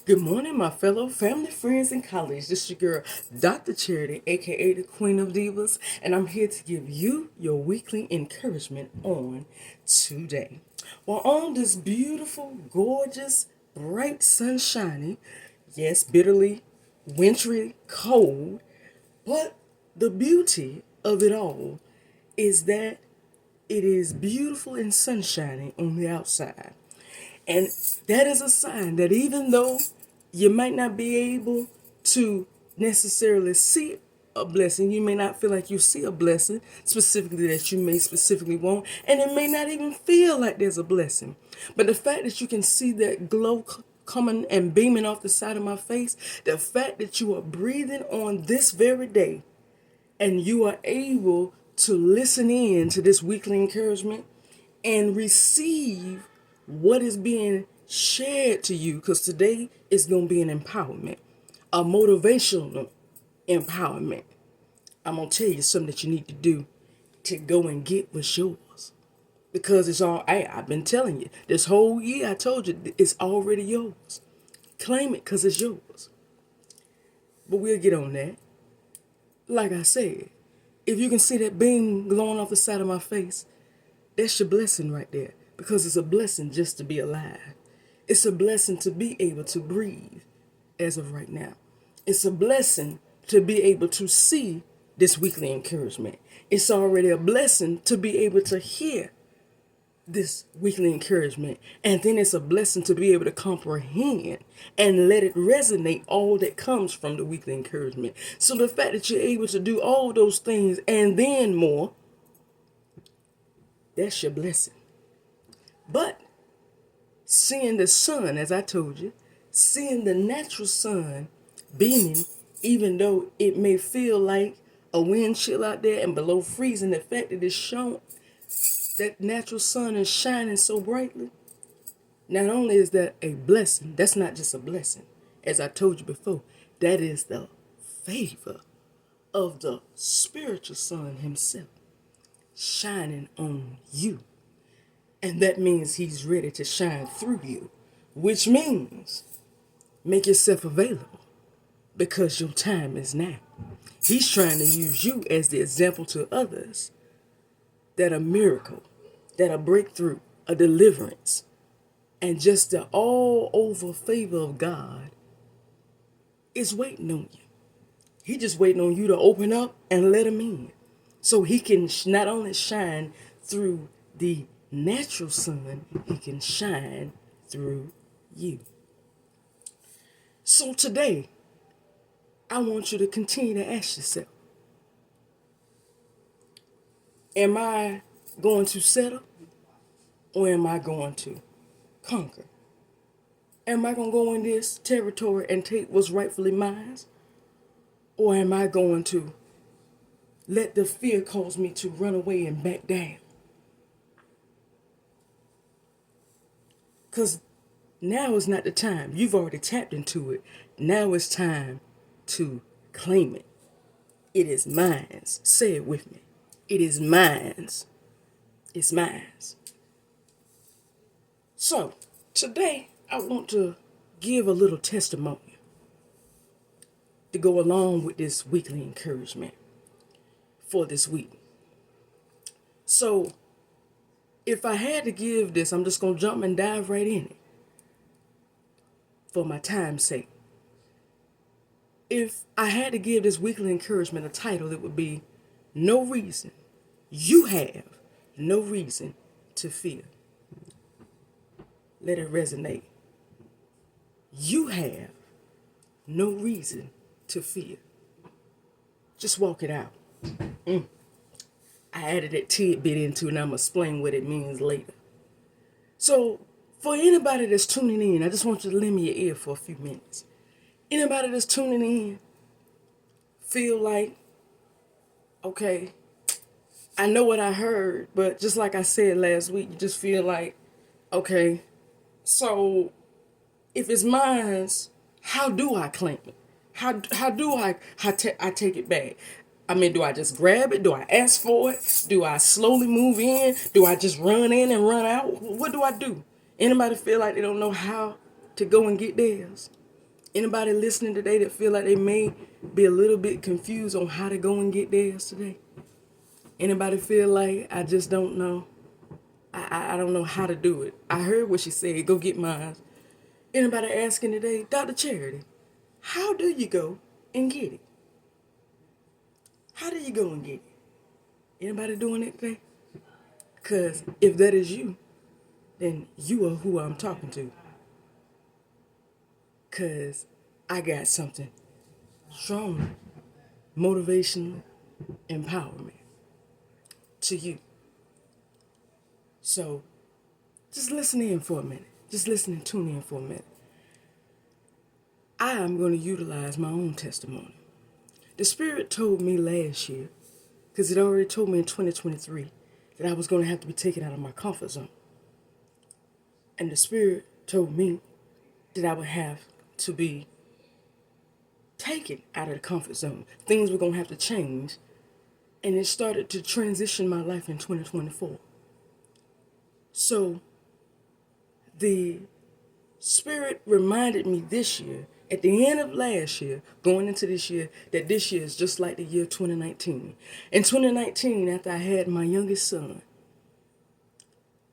Good morning, my fellow family, friends, and colleagues. This is your girl, Dr. Charity, aka the Queen of Divas, and I'm here to give you your weekly encouragement on today. Well, on this beautiful, gorgeous, bright, sunshiny, yes, bitterly, wintry, cold, but the beauty of it all is that it is beautiful and sunshiny on the outside. And that is a sign that even though you might not be able to necessarily see a blessing, you may not feel like you see a blessing specifically that you may specifically want, and it may not even feel like there's a blessing. But the fact that you can see that glow coming and beaming off the side of my face, the fact that you are breathing on this very day, and you are able to listen in to this weekly encouragement and receive what is being shared to you, because today is going to be an empowerment, a motivational empowerment. I'm going to tell you something that you need to do to go and get what's yours, because it's all I've been telling you this whole year. I told you it's already yours. Claim it because it's yours. But we'll get on that. Like I said, if you can see that beam glowing off the side of my face, that's your blessing right there, because it's a blessing just to be alive. It's a blessing to be able to breathe as of right now. It's a blessing to be able to see this weekly encouragement. It's already a blessing to be able to hear this weekly encouragement. And then it's a blessing to be able to comprehend and let it resonate all that comes from the weekly encouragement. So the fact that you're able to do all those things and then more, that's your blessing. But seeing the sun, as I told you, seeing the natural sun beaming, even though it may feel like a wind chill out there and below freezing, the fact that it's shown that natural sun is shining so brightly, not only is that a blessing, that's not just a blessing. As I told you before, that is the favor of the spiritual sun himself shining on you. And that means he's ready to shine through you, which means make yourself available, because your time is now. He's trying to use you as the example to others that a miracle, that a breakthrough, a deliverance, and just the all over favor of God is waiting on you. He just waiting on you to open up and let him in, so he can not only shine through the natural sun, he can shine through you. So today, I want you to continue to ask yourself, am I going to settle, or am I going to conquer? Am I going to go in this territory and take what's rightfully mine? Or am I going to let the fear cause me to run away and back down? Because now is not the time. You've already tapped into it. Now it's time to claim it. It is mine. Say it with me. It is mine. It's mine. So, today I want to give a little testimony to go along with this weekly encouragement for this week. So, if I had to give this, I'm just going to jump and dive right in it for my time's sake. If I had to give this weekly encouragement a title, it would be No Reason. You have no reason to fear. Let it resonate. You have no reason to fear. Just walk it out. I added that tidbit into it, and I'm going to explain what it means later. So, for anybody that's tuning in, I just want you to lend me your ear for a few minutes. Anybody that's tuning in, feel like, okay, I know what I heard, but just like I said last week, you just feel like, okay, so if it's mine, how do I claim it? How do I take it back? I mean, do I just grab it? Do I ask for it? Do I slowly move in? Do I just run in and run out? What do I do? Anybody feel like they don't know how to go and get theirs? Anybody listening today that feel like they may be a little bit confused on how to go and get theirs today? Anybody feel like I just don't know? I don't know how to do it. I heard what she said, go get mine. Anybody asking today, Dr. Charity, how do you go and get it? How do you go and get it? Anybody doing it today? Because if that is you, then you are who I'm talking to. Because I got something strong, motivational empowerment to you. So just listen in for a minute. Just listen and tune in for a minute. I am going to utilize my own testimony. The Spirit told me last year, because it already told me in 2023, that I was going to have to be taken out of my comfort zone. And the Spirit told me that I would have to be taken out of the comfort zone. Things were going to have to change. And it started to transition my life in 2024. So the Spirit reminded me this year, at the end of last year, going into this year, that this year is just like the year 2019. In 2019, after I had my youngest son,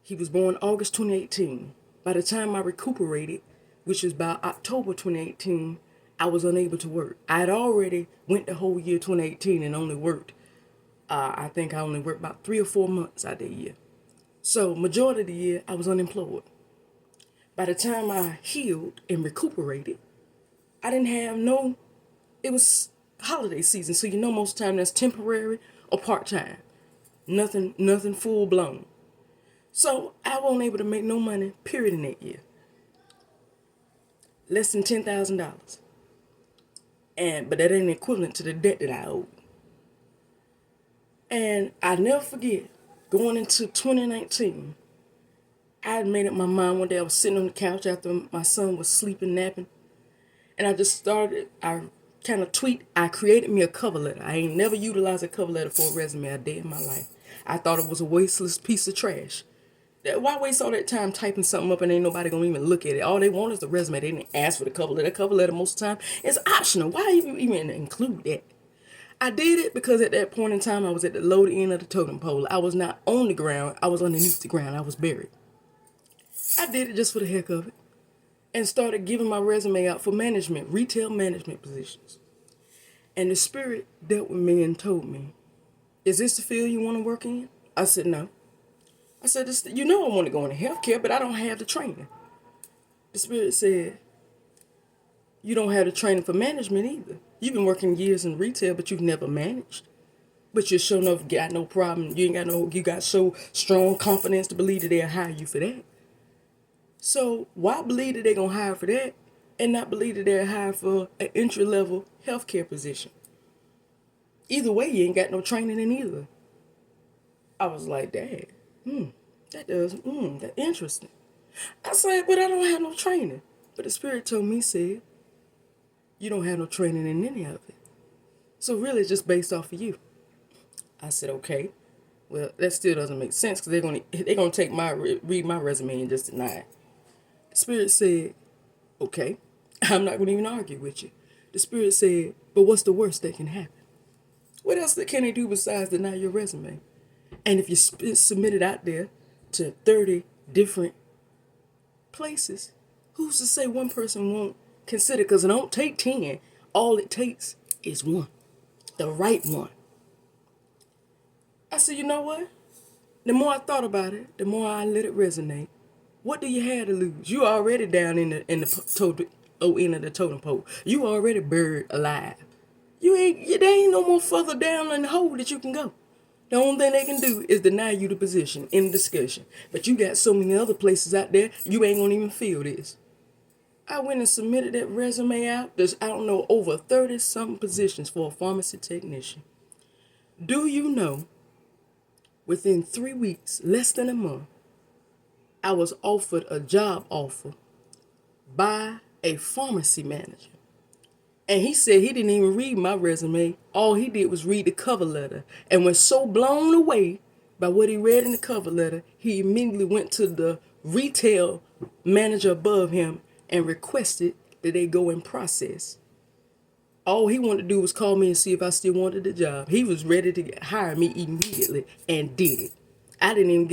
he was born August 2018. By the time I recuperated, which was by October 2018, I was unable to work. I had already went the whole year 2018 and only worked. I think I only worked about 3 or 4 months out of the year. So majority of the year, I was unemployed. By the time I healed and recuperated, I didn't have it was holiday season. So most of the time that's temporary or part-time. Nothing full blown. So I wasn't able to make no money, period, in that year. Less than $10,000. But that ain't equivalent to the debt that I owed. And I never forget, going into 2019, I had made up my mind one day. I was sitting on the couch after my son was sleeping, napping. And I created me a cover letter. I ain't never utilized a cover letter for a resume a day in my life. I thought it was a wasteless piece of trash. Why waste all that time typing something up and ain't nobody gonna even look at it? All they want is the resume. They didn't ask for the cover letter. Cover letter most of the time is optional. Why even include that? I did it because at that point in time, I was at the low end of the totem pole. I was not on the ground. I was underneath the ground. I was buried. I did it just for the heck of it and started giving my resume out for retail management positions. And the Spirit dealt with me and told me, is this the field you want to work in? I said, no. I said, I want to go into healthcare, but I don't have the training. The Spirit said, you don't have the training for management either. You've been working years in retail, but you've never managed. But you sure enough got no problem. You got so strong confidence to believe that they'll hire you for that. So why believe that they're going to hire for that and not believe that they'll hire for an entry-level healthcare position? Either way, you ain't got no training in either. I was like, Dad, that's interesting. I said, but I don't have no training. But the Spirit told me, said, you don't have no training in any of it. So really it's just based off of you. I said, okay. Well, that still doesn't make sense because they're gonna take read my resume and just deny it. The Spirit said, okay, I'm not gonna even argue with you. The Spirit said, but what's the worst that can happen? What else can they do besides deny your resume? And if you submit it out there to 30 different places, who's to say one person won't consider? Because it don't take 10. All it takes is one, the right one. I said, you know what? The more I thought about it, the more I let it resonate. What do you have to lose? You already down in the end of the totem pole. You already buried alive. There ain't no more further down in the hole that you can go. The only thing they can do is deny you the position in the discussion. But you got so many other places out there, you ain't gonna even feel this. I went and submitted that resume out. There's, over 30-something positions for a pharmacy technician. Do you know, within 3 weeks, less than a month, I was offered a job offer by a pharmacy manager. And he said he didn't even read my resume. All he did was read the cover letter and was so blown away by what he read in the cover letter, he immediately went to the retail manager above him and requested that they go and process. All he wanted to do was call me and see if I still wanted the job. He was ready to hire me immediately and did it. I didn't even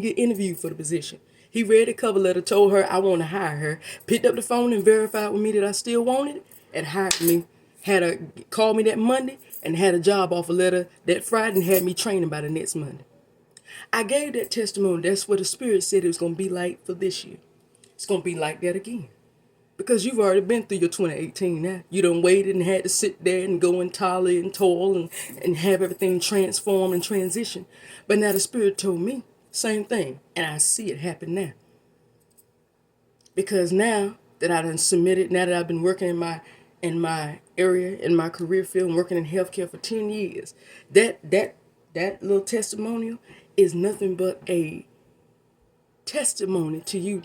get interviewed for the position. He read the cover letter, told her I want to hire her, picked up the phone and verified with me that I still wanted it, and hired me. Called me that Monday and had a job offer letter that Friday and had me training by the next Monday. I gave that testimony. That's what the Spirit said it was going to be like for this year. It's going to be like that again. Because you've already been through your 2018 now. You done waited and had to sit there and go and toil and have everything transform and transition. But now the Spirit told me, same thing. And I see it happen now. Because now that I done submitted, now that I've been working in my area, in my career field, and working in healthcare for 10 years, that little testimonial is nothing but a testimony to you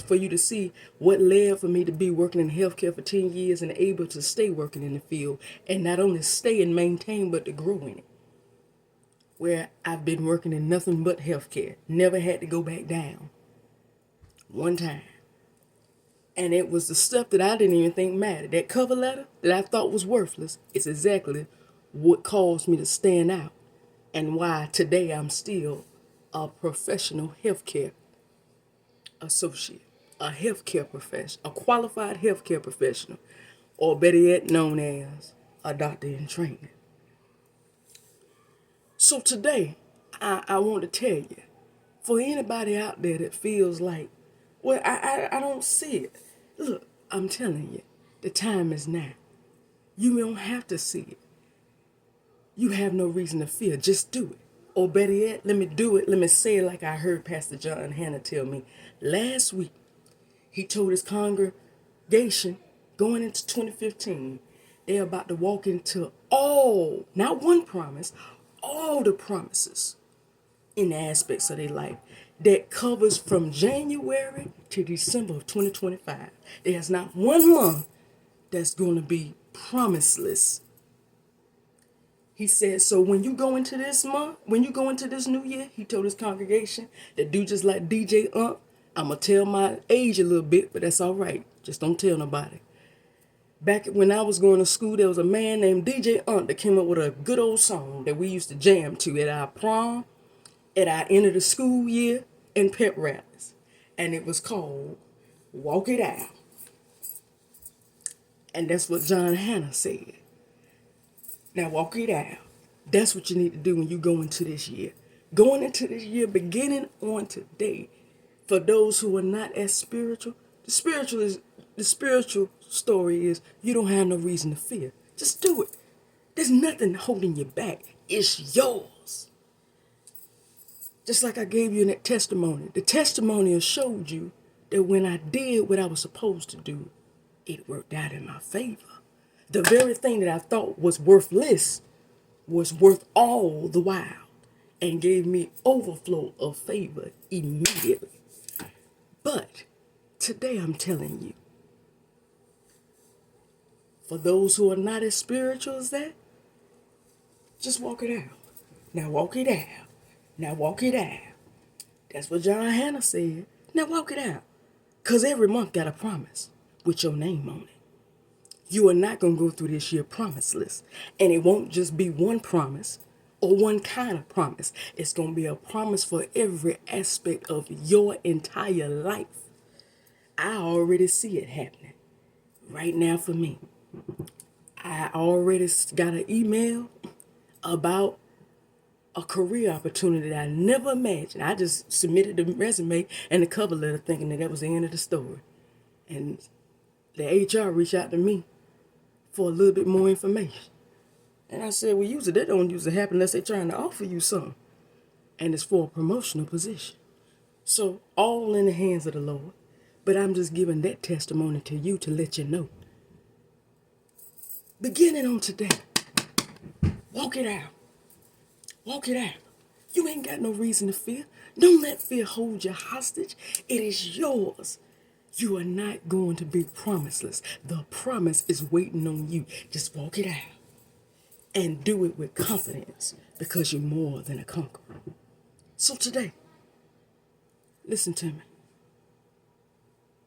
for you to see what led for me to be working in healthcare for 10 years and able to stay working in the field, and not only stay and maintain but to grow in it, where I've been working in nothing but healthcare, never had to go back down one time. And it was the stuff that I didn't even think mattered. That cover letter that I thought was worthless is exactly what caused me to stand out, and why today I'm still a professional healthcare associate, a healthcare professional, a qualified healthcare professional, or better yet, known as a doctor in training. So today, I want to tell you, for anybody out there that feels like, well, I don't see it. Look, I'm telling you, the time is now. You don't have to see it. You have no reason to fear. Just do it. Or better yet, let me do it. Let me say it like I heard Pastor John Hanna tell me last week. He told his congregation going into 2015, they're about to walk into all, not one promise, all the promises in the aspects of their life that covers from January to December of 2025. There's not one month that's going to be promiseless. He said, so when you go into this month, when you go into this new year, he told his congregation to do just like DJ Ump. I'm going to tell my age a little bit, but that's all right. Just don't tell nobody. Back when I was going to school, there was a man named DJ Ump that came up with a good old song that we used to jam to at our prom, at our end of the school year, and pep rallies. And it was called Walk It Out. And that's what John Hanna said. Now walk it out. That's what you need to do when you go into this year. Going into this year, beginning on today, for those who are not as spiritual, the spiritual story is you don't have no reason to fear. Just do it. There's nothing holding you back. It's yours. Just like I gave you in that testimony. The testimonial showed you that when I did what I was supposed to do, it worked out in my favor. The very thing that I thought was worthless was worth all the while and gave me overflow of favor immediately. But today I'm telling you, for those who are not as spiritual as that, just walk it out. Now walk it out. Now walk it out. That's what John Hanna said. Now walk it out. Because every month got a promise with your name on it. You are not going to go through this year promiseless. And it won't just be one promise or one kind of promise. It's going to be a promise for every aspect of your entire life. I already see it happening right now for me. I already got an email about a career opportunity that I never imagined. I just submitted the resume and the cover letter thinking that was the end of the story. And the HR reached out to me for a little bit more information. And I said, well, usually that don't usually happen unless they're trying to offer you something. And it's for a promotional position. So all in the hands of the Lord. But I'm just giving that testimony to you to let you know. Beginning on today, walk it out. Walk it out. You ain't got no reason to fear. Don't let fear hold you hostage. It is yours. You are not going to be promiseless. The promise is waiting on you. Just walk it out. And do it with confidence because you're more than a conqueror. So today, listen to me.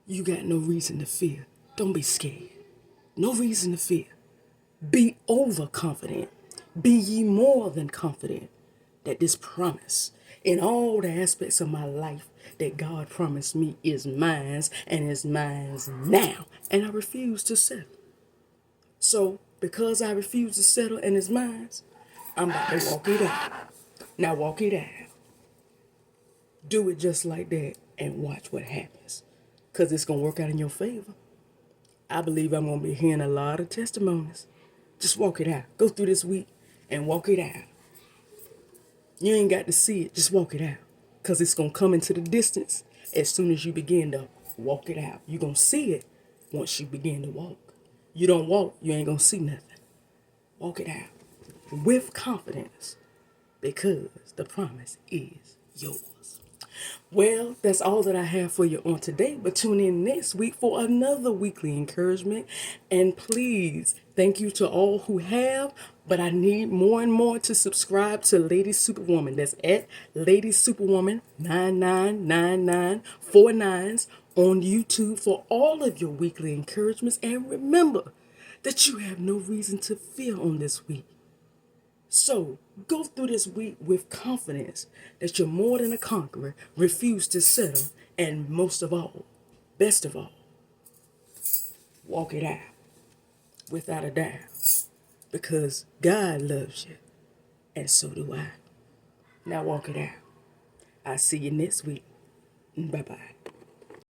You got no reason to fear. Don't be scared. No reason to fear. Be overconfident. Be ye more than confident that this promise in all the aspects of my life that God promised me is mine and is mine now. And I refuse to settle. So, because I refuse to settle and it's mine, I'm about to walk it out. Now walk it out. Do it just like that and watch what happens. Because it's going to work out in your favor. I believe I'm going to be hearing a lot of testimonies. Just walk it out. Go through this week and walk it out. You ain't got to see it. Just walk it out. Because it's going to come into the distance as soon as you begin to walk it out. You're going to see it once you begin to walk. You don't walk, you ain't going to see nothing. Walk it out with confidence because the promise is yours. Well, that's all that I have for you on today, but tune in next week for another weekly encouragement. And please, thank you to all who have, but I need more and more to subscribe to Lady Superwoman. That's at Lady Superwoman 999949 on YouTube for all of your weekly encouragements. And remember that you have no reason to fear on this week. So go through this week with confidence that you're more than a conqueror, refuse to settle, and most of all, best of all, walk it out without a doubt. Because God loves you, and so do I. Now walk it out. I'll see you next week. Bye-bye.